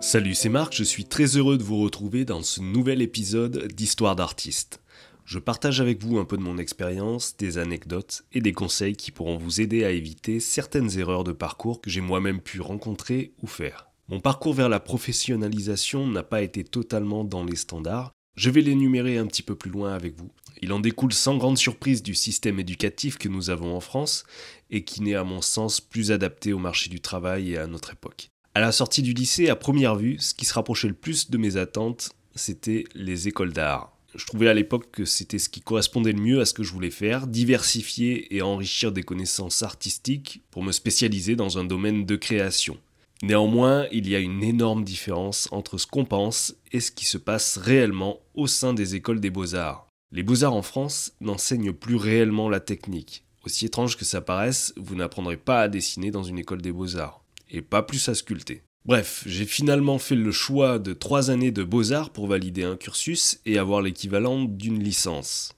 Salut, c'est Marc, je suis très heureux de vous retrouver dans ce nouvel épisode d'Histoire d'artiste. Je partage avec vous un peu de mon expérience, des anecdotes et des conseils qui pourront vous aider à éviter certaines erreurs de parcours que j'ai moi-même pu rencontrer ou faire. Mon parcours vers la professionnalisation n'a pas été totalement dans les standards, je vais l'énumérer un petit peu plus loin avec vous. Il en découle sans grande surprise du système éducatif que nous avons en France et qui n'est à mon sens plus adapté au marché du travail et à notre époque. À la sortie du lycée, à première vue, ce qui se rapprochait le plus de mes attentes, c'était les écoles d'art. Je trouvais à l'époque que c'était ce qui correspondait le mieux à ce que je voulais faire, diversifier et enrichir des connaissances artistiques pour me spécialiser dans un domaine de création. Néanmoins, il y a une énorme différence entre ce qu'on pense et ce qui se passe réellement au sein des écoles des beaux-arts. Les beaux-arts en France n'enseignent plus réellement la technique. Aussi étrange que ça paraisse, vous n'apprendrez pas à dessiner dans une école des beaux-arts. Et pas plus à sculpter. Bref, j'ai finalement fait le choix de 3 années de beaux-arts pour valider un cursus et avoir l'équivalent d'une licence.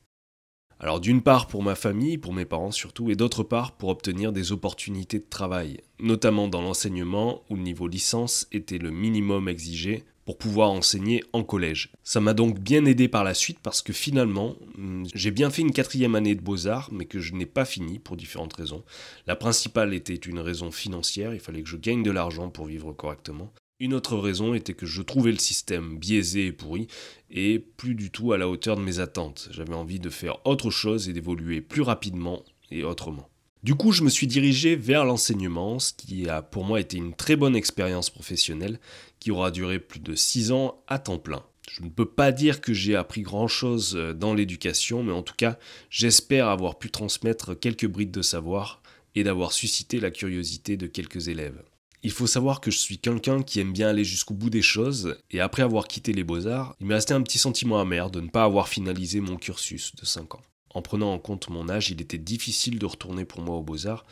Alors d'une part pour ma famille, pour mes parents surtout, et d'autre part pour obtenir des opportunités de travail, notamment dans l'enseignement où le niveau licence était le minimum exigé pour pouvoir enseigner en collège. Ça m'a donc bien aidé par la suite parce que finalement, j'ai bien fait une 4e année de beaux-arts, mais que je n'ai pas fini pour différentes raisons. La principale était une raison financière, il fallait que je gagne de l'argent pour vivre correctement. Une autre raison était que je trouvais le système biaisé et pourri, et plus du tout à la hauteur de mes attentes. J'avais envie de faire autre chose et d'évoluer plus rapidement et autrement. Du coup, je me suis dirigé vers l'enseignement, ce qui a pour moi été une très bonne expérience professionnelle qui aura duré plus de 6 ans à temps plein. Je ne peux pas dire que j'ai appris grand-chose dans l'éducation, mais en tout cas, j'espère avoir pu transmettre quelques brides de savoir et d'avoir suscité la curiosité de quelques élèves. Il faut savoir que je suis quelqu'un qui aime bien aller jusqu'au bout des choses, et après avoir quitté les beaux-arts, il m'est resté un petit sentiment amer de ne pas avoir finalisé mon cursus de 5 ans. En prenant en compte mon âge, il était difficile de retourner pour moi aux beaux-arts,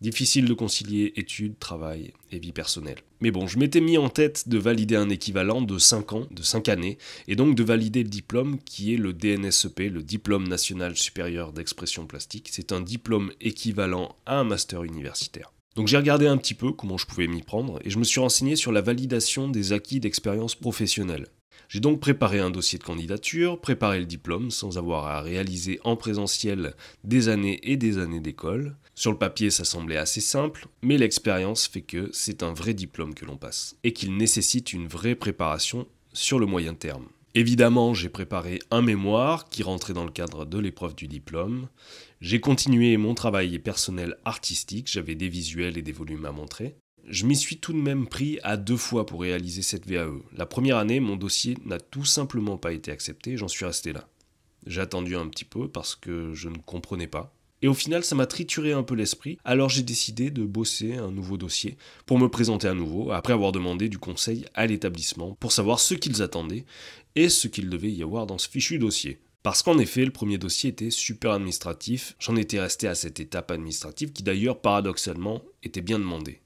difficile de concilier études, travail et vie personnelle. Mais bon, je m'étais mis en tête de valider un équivalent de 5 ans, de 5 années, et donc de valider le diplôme qui est le DNSEP, le Diplôme National Supérieur d'Expression Plastique. C'est un diplôme équivalent à un master universitaire. Donc j'ai regardé un petit peu comment je pouvais m'y prendre, et je me suis renseigné sur la validation des acquis d'expérience professionnelle. J'ai donc préparé un dossier de candidature, préparé le diplôme sans avoir à réaliser en présentiel des années et des années d'école. Sur le papier, ça semblait assez simple, mais l'expérience fait que c'est un vrai diplôme que l'on passe et qu'il nécessite une vraie préparation sur le moyen terme. Évidemment, j'ai préparé un mémoire qui rentrait dans le cadre de l'épreuve du diplôme. J'ai continué mon travail personnel artistique, j'avais des visuels et des volumes à montrer. Je m'y suis tout de même pris à 2 fois pour réaliser cette VAE. La première année, mon dossier n'a tout simplement pas été accepté, j'en suis resté là. J'ai attendu un petit peu parce que je ne comprenais pas. Et au final, ça m'a trituré un peu l'esprit, alors j'ai décidé de bosser un nouveau dossier pour me présenter à nouveau, après avoir demandé du conseil à l'établissement pour savoir ce qu'ils attendaient et ce qu'il devait y avoir dans ce fichu dossier. Parce qu'en effet, le premier dossier était super administratif, j'en étais resté à cette étape administrative qui d'ailleurs, paradoxalement, était bien demandée.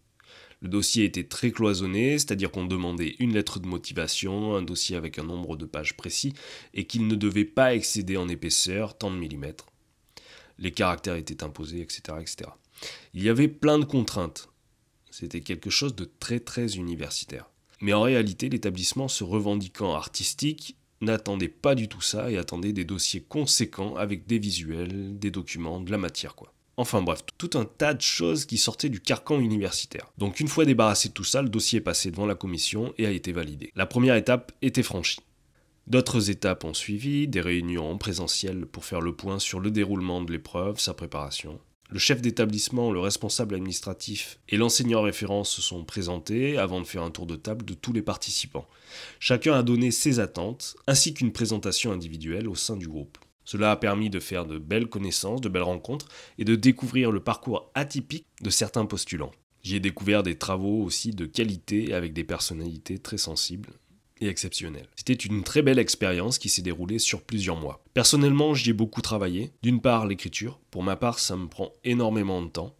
Le dossier était très cloisonné, c'est-à-dire qu'on demandait une lettre de motivation, un dossier avec un nombre de pages précis, et qu'il ne devait pas excéder en épaisseur tant de millimètres. Les caractères étaient imposés, etc., etc. Il y avait plein de contraintes. C'était quelque chose de très très universitaire. Mais en réalité, l'établissement se revendiquant artistique n'attendait pas du tout ça et attendait des dossiers conséquents avec des visuels, des documents, de la matière quoi. Enfin bref, tout un tas de choses qui sortaient du carcan universitaire. Donc une fois débarrassé de tout ça, le dossier est passé devant la commission et a été validé. La première étape était franchie. D'autres étapes ont suivi, des réunions en présentiel pour faire le point sur le déroulement de l'épreuve, sa préparation. Le chef d'établissement, le responsable administratif et l'enseignant référent se sont présentés avant de faire un tour de table de tous les participants. Chacun a donné ses attentes, ainsi qu'une présentation individuelle au sein du groupe. Cela a permis de faire de belles connaissances, de belles rencontres et de découvrir le parcours atypique de certains postulants. J'y ai découvert des travaux aussi de qualité avec des personnalités très sensibles et exceptionnelles. C'était une très belle expérience qui s'est déroulée sur plusieurs mois. Personnellement, j'y ai beaucoup travaillé. D'une part, l'écriture. Pour ma part, ça me prend énormément de temps.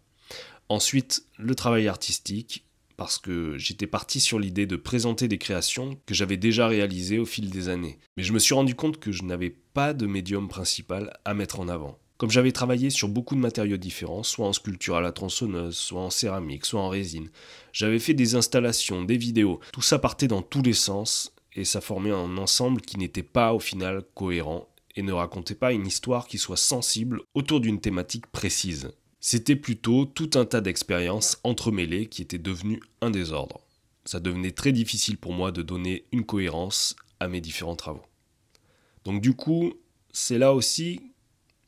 Ensuite, le travail artistique, parce que j'étais parti sur l'idée de présenter des créations que j'avais déjà réalisées au fil des années. Mais je me suis rendu compte que je n'avais pas de médium principal à mettre en avant. Comme j'avais travaillé sur beaucoup de matériaux différents, soit en sculpture à la tronçonneuse, soit en céramique, soit en résine, j'avais fait des installations, des vidéos, tout ça partait dans tous les sens et ça formait un ensemble qui n'était pas au final cohérent et ne racontait pas une histoire qui soit sensible autour d'une thématique précise. C'était plutôt tout un tas d'expériences entremêlées qui étaient devenues un désordre. Ça devenait très difficile pour moi de donner une cohérence à mes différents travaux. Donc du coup, c'est là aussi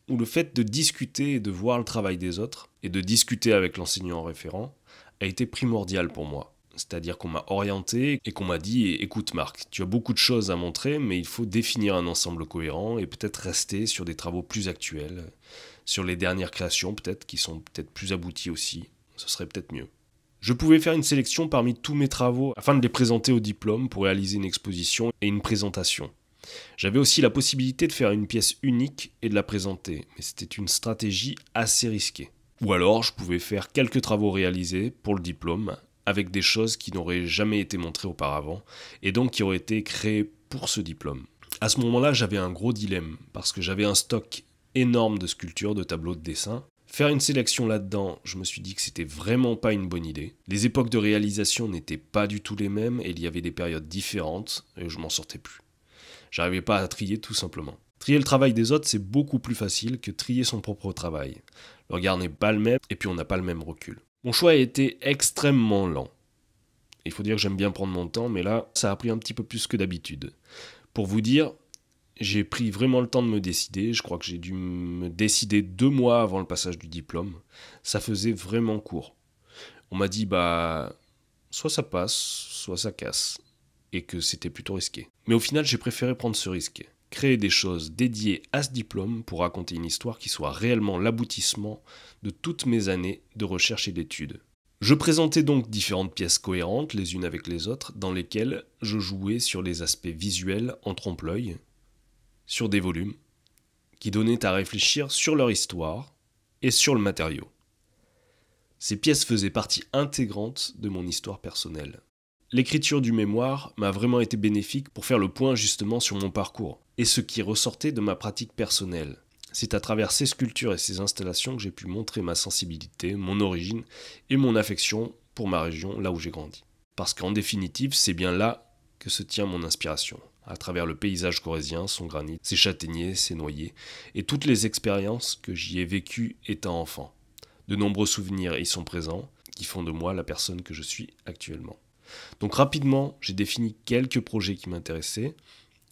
où le fait de discuter et de voir le travail des autres, et de discuter avec l'enseignant référent, a été primordial pour moi. C'est-à-dire qu'on m'a orienté et qu'on m'a dit « Écoute Marc, tu as beaucoup de choses à montrer, mais il faut définir un ensemble cohérent et peut-être rester sur des travaux plus actuels, sur les dernières créations peut-être, qui sont peut-être plus abouties aussi, ce serait peut-être mieux. » Je pouvais faire une sélection parmi tous mes travaux afin de les présenter au diplôme pour réaliser une exposition et une présentation. J'avais aussi la possibilité de faire une pièce unique et de la présenter, mais c'était une stratégie assez risquée. Ou alors, je pouvais faire quelques travaux réalisés pour le diplôme, avec des choses qui n'auraient jamais été montrées auparavant, et donc qui auraient été créées pour ce diplôme. À ce moment-là, j'avais un gros dilemme, parce que j'avais un stock énorme de sculptures, de tableaux de dessin. Faire une sélection là-dedans, je me suis dit que c'était vraiment pas une bonne idée. Les époques de réalisation n'étaient pas du tout les mêmes, et il y avait des périodes différentes, et je m'en sortais plus. J'arrivais pas à trier tout simplement. Trier le travail des autres, c'est beaucoup plus facile que trier son propre travail. Le regard n'est pas le même, et puis on n'a pas le même recul. Mon choix a été extrêmement lent. Il faut dire que j'aime bien prendre mon temps, mais là, ça a pris un petit peu plus que d'habitude. Pour vous dire, j'ai pris vraiment le temps de me décider. Je crois que j'ai dû me décider 2 mois avant le passage du diplôme. Ça faisait vraiment court. On m'a dit, soit ça passe, soit ça casse. Et que c'était plutôt risqué. Mais au final, j'ai préféré prendre ce risque. Créer des choses dédiées à ce diplôme pour raconter une histoire qui soit réellement l'aboutissement de toutes mes années de recherche et d'études. Je présentais donc différentes pièces cohérentes les unes avec les autres dans lesquelles je jouais sur les aspects visuels en trompe-l'œil, sur des volumes, qui donnaient à réfléchir sur leur histoire et sur le matériau. Ces pièces faisaient partie intégrante de mon histoire personnelle. L'écriture du mémoire m'a vraiment été bénéfique pour faire le point justement sur mon parcours et ce qui ressortait de ma pratique personnelle. C'est à travers ces sculptures et ces installations que j'ai pu montrer ma sensibilité, mon origine et mon affection pour ma région, là où j'ai grandi. Parce qu'en définitive, c'est bien là que se tient mon inspiration, à travers le paysage corrézien, son granit, ses châtaigniers, ses noyers, et toutes les expériences que j'y ai vécues étant enfant. De nombreux souvenirs y sont présents, qui font de moi la personne que je suis actuellement. Donc rapidement, j'ai défini quelques projets qui m'intéressaient.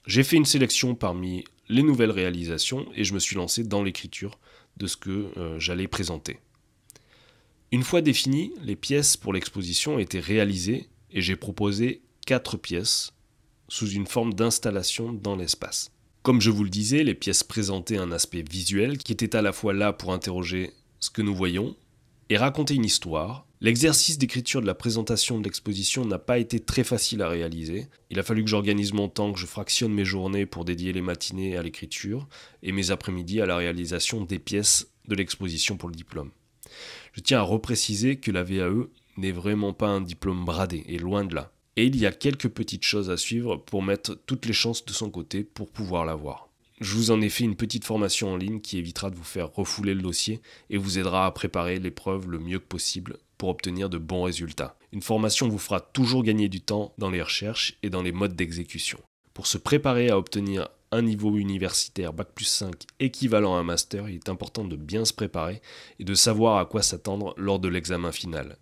J'ai fait une sélection parmi les nouvelles réalisations et je me suis lancé dans l'écriture de ce que j'allais présenter. Une fois définies, les pièces pour l'exposition étaient réalisées et j'ai proposé 4 pièces sous une forme d'installation dans l'espace. Comme je vous le disais, les pièces présentaient un aspect visuel qui était à la fois là pour interroger ce que nous voyons et raconter une histoire. L'exercice d'écriture de la présentation de l'exposition n'a pas été très facile à réaliser. Il a fallu que j'organise mon temps, que je fractionne mes journées pour dédier les matinées à l'écriture et mes après-midi à la réalisation des pièces de l'exposition pour le diplôme. Je tiens à repréciser que la VAE n'est vraiment pas un diplôme bradé, et loin de là. Et il y a quelques petites choses à suivre pour mettre toutes les chances de son côté pour pouvoir l'avoir. Je vous en ai fait une petite formation en ligne qui évitera de vous faire refouler le dossier et vous aidera à préparer l'épreuve le mieux que possible pour obtenir de bons résultats. Une formation vous fera toujours gagner du temps dans les recherches et dans les modes d'exécution. Pour se préparer à obtenir un niveau universitaire Bac+5 équivalent à un master, il est important de bien se préparer et de savoir à quoi s'attendre lors de l'examen final.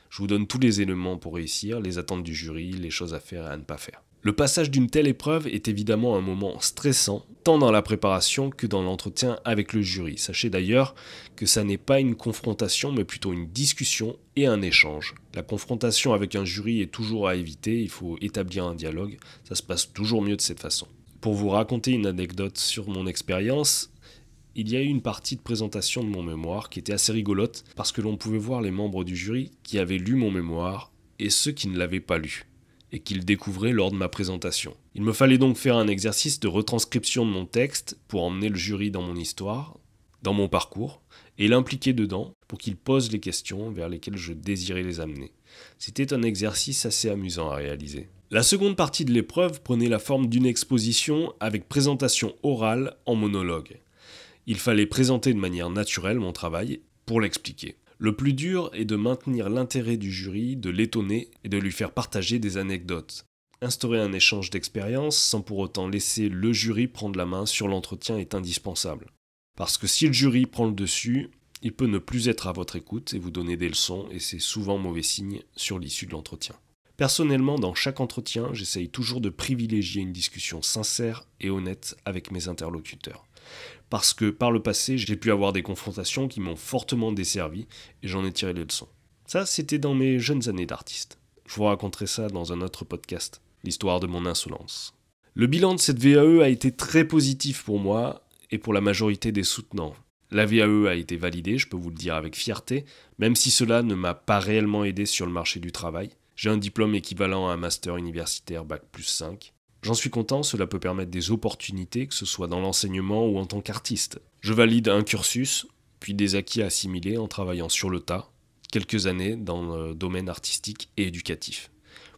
Je vous donne tous les éléments pour réussir, les attentes du jury, les choses à faire et à ne pas faire. Le passage d'une telle épreuve est évidemment un moment stressant, tant dans la préparation que dans l'entretien avec le jury. Sachez d'ailleurs que ça n'est pas une confrontation, mais plutôt une discussion et un échange. La confrontation avec un jury est toujours à éviter, il faut établir un dialogue, ça se passe toujours mieux de cette façon. Pour vous raconter une anecdote sur mon expérience, il y a eu une partie de présentation de mon mémoire qui était assez rigolote, parce que l'on pouvait voir les membres du jury qui avaient lu mon mémoire et ceux qui ne l'avaient pas lu, et qu'ils découvraient lors de ma présentation. Il me fallait donc faire un exercice de retranscription de mon texte pour emmener le jury dans mon histoire, dans mon parcours, et l'impliquer dedans pour qu'il pose les questions vers lesquelles je désirais les amener. C'était un exercice assez amusant à réaliser. La seconde partie de l'épreuve prenait la forme d'une exposition avec présentation orale en monologue. Il fallait présenter de manière naturelle mon travail pour l'expliquer. Le plus dur est de maintenir l'intérêt du jury, de l'étonner et de lui faire partager des anecdotes. Instaurer un échange d'expériences sans pour autant laisser le jury prendre la main sur l'entretien est indispensable. Parce que si le jury prend le dessus, il peut ne plus être à votre écoute et vous donner des leçons, et c'est souvent mauvais signe sur l'issue de l'entretien. Personnellement, dans chaque entretien, j'essaye toujours de privilégier une discussion sincère et honnête avec mes interlocuteurs. Parce que par le passé, j'ai pu avoir des confrontations qui m'ont fortement desservi et j'en ai tiré les leçons. Ça, c'était dans mes jeunes années d'artiste. Je vous raconterai ça dans un autre podcast, l'histoire de mon insolence. Le bilan de cette VAE a été très positif pour moi et pour la majorité des soutenants. La VAE a été validée, je peux vous le dire avec fierté, même si cela ne m'a pas réellement aidé sur le marché du travail. J'ai un diplôme équivalent à un master universitaire Bac+5. J'en suis content, cela peut permettre des opportunités, que ce soit dans l'enseignement ou en tant qu'artiste. Je valide un cursus, puis des acquis assimilés en travaillant sur le tas, quelques années dans le domaine artistique et éducatif.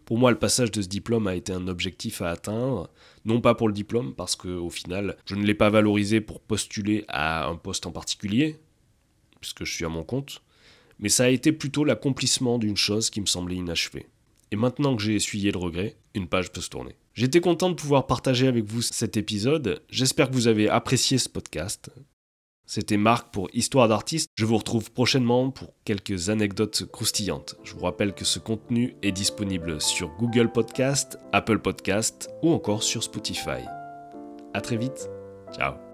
Pour moi, le passage de ce diplôme a été un objectif à atteindre, non pas pour le diplôme, parce qu'au final, je ne l'ai pas valorisé pour postuler à un poste en particulier, puisque je suis à mon compte, mais ça a été plutôt l'accomplissement d'une chose qui me semblait inachevée. Et maintenant que j'ai essuyé le regret, une page peut se tourner. J'étais content de pouvoir partager avec vous cet épisode, j'espère que vous avez apprécié ce podcast. C'était Marc pour Histoire d'artiste. Je vous retrouve prochainement pour quelques anecdotes croustillantes. Je vous rappelle que ce contenu est disponible sur Google Podcast, Apple Podcast ou encore sur Spotify. À très vite. Ciao.